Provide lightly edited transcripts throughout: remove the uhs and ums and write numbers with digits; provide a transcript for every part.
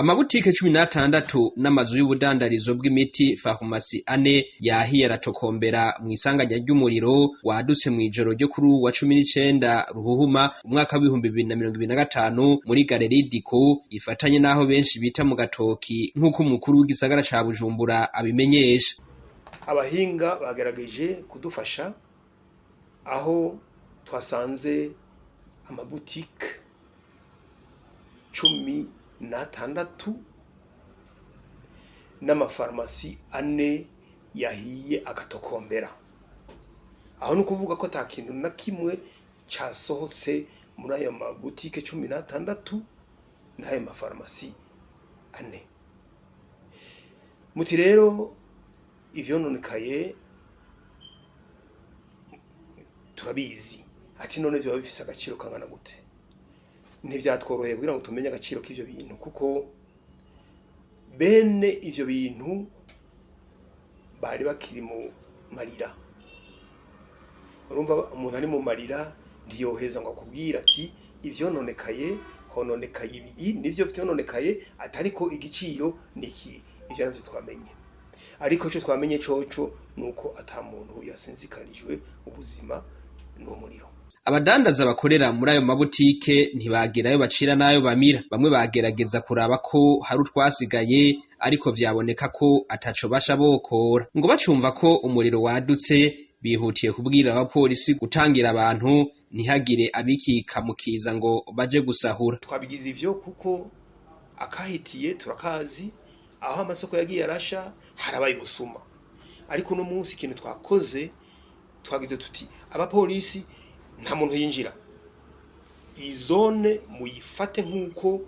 Amabutike 16 n'amazu y'ubudandarizo bw'imiti farumasi ane yahiye aratokombera mw'isanganya ry'umuriro wadutse mw'ijoro ryo kuri wa 19 Ruhuhuma umwaka wa 2025 muri Galerie Diko ifatanye naho benshi bita mu Gatoki nk'uko umukuru w'igisagara ca Bujumbura abimenyesha. Abahinga bagerageje kudufasha aho twasanze amabutike 16 n'amafarumasi ane yahiye agatokombera. Aho no kuvuga ko ata kintu na kimwe casohotse muri ayo mabutike 16 n'ayo mafarumasi ane. Muti rero ivyononekaye turabizi, ati none vyo bifise agaciro kangana gute? Ntivyatworoheye kugira ngo tumenye agaciro k'ivyo bintu kuko bene ivyo bintu bari bakiri mu marira. Urumva umuntu ari mu marira ntiyoheza ngo akubwira ati ivyononekaye hononekaye ibi nivyo vyononekaye atariko igiciro niki. Ivyo navyo twamenye, ariko cyo twamenye coco nuko ata muntu yasinzikarijwe ubuzima n'umuriro. Abadandaza bakorera muri ayo mabutike ntibagerayo bacira nayo bamira. Bamwe bagerageza kuraba ko hari utwasigaye ariko vyaboneka ko ataco basha bokora. Ngo bacumva ko umuriro wadutse bihutiye kubwira abapolisi gutangira abantu ntihagire abikika mukiza ngo baje gusahura. Twabigize ivyo kuko akahitiye turakazi, aho amasoko yagiye arasha harabaye busuma. Ariko no munsi ikintu twakoze twagize tuti abapolisi nta muntu yinjira, izone muyifate nk'uko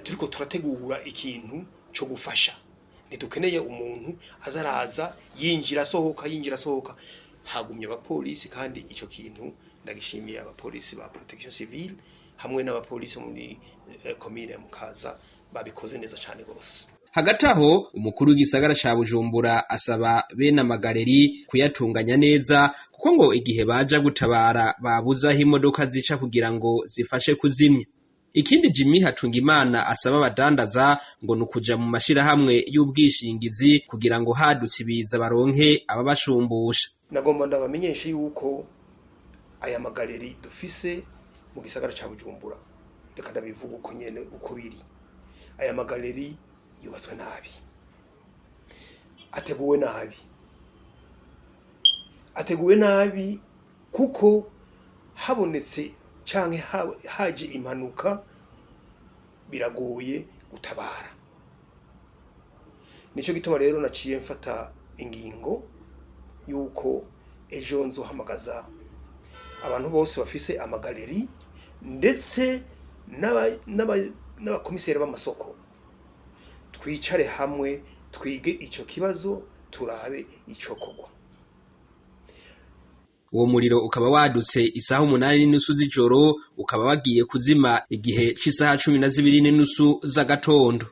turiko turategura ikintu cyo gufasha. Ntidukeneye umuntu azaraza yinjira sohoka. Hagumye abapolisi kandi ico kintu ndagishimiye abapolisi ba protection civile hamwe n'abapolisi muri commune Mukaza babikoze neza cyane gose. Hagati aho umukuru w'igisagara ca Bujumbura asaba bene amagaleri kuyatunganya neza kuko ngo igihe baja gutabara babuzaho imodoka zica kugira ngo zifashe kuzimya. Ikindi Jimmy Hatungimana asaba abadandaza ngo nukuja mu mashirahamwe y'ubwishingizi kugira ngo hadutse ibiza baronke ababashumbusha. Nagomba ndabamenyeshe yuko aya magaleri dufise mu gisagara ca Bujumbura, reka ndabivuga uko nyene uko biri. Aya magaleri yubatswe nabi, ateguwe nabi kuko habonetse canke haje impanuka biragoye gutabara. Nico gituma rero naciye mfata ingingo yuko ejo nzohamagaza abantu bose bafise amagaleri ndetse n'abakomiseri b'amasoko, twicare hamwe twige ico kibazo turabe ico kogwa. Uwo muriro ukaba wadutse isaha 8:30 z'ijoro ukaba wagiye kuzima igihe c'isaha 12:30 z'agatondo.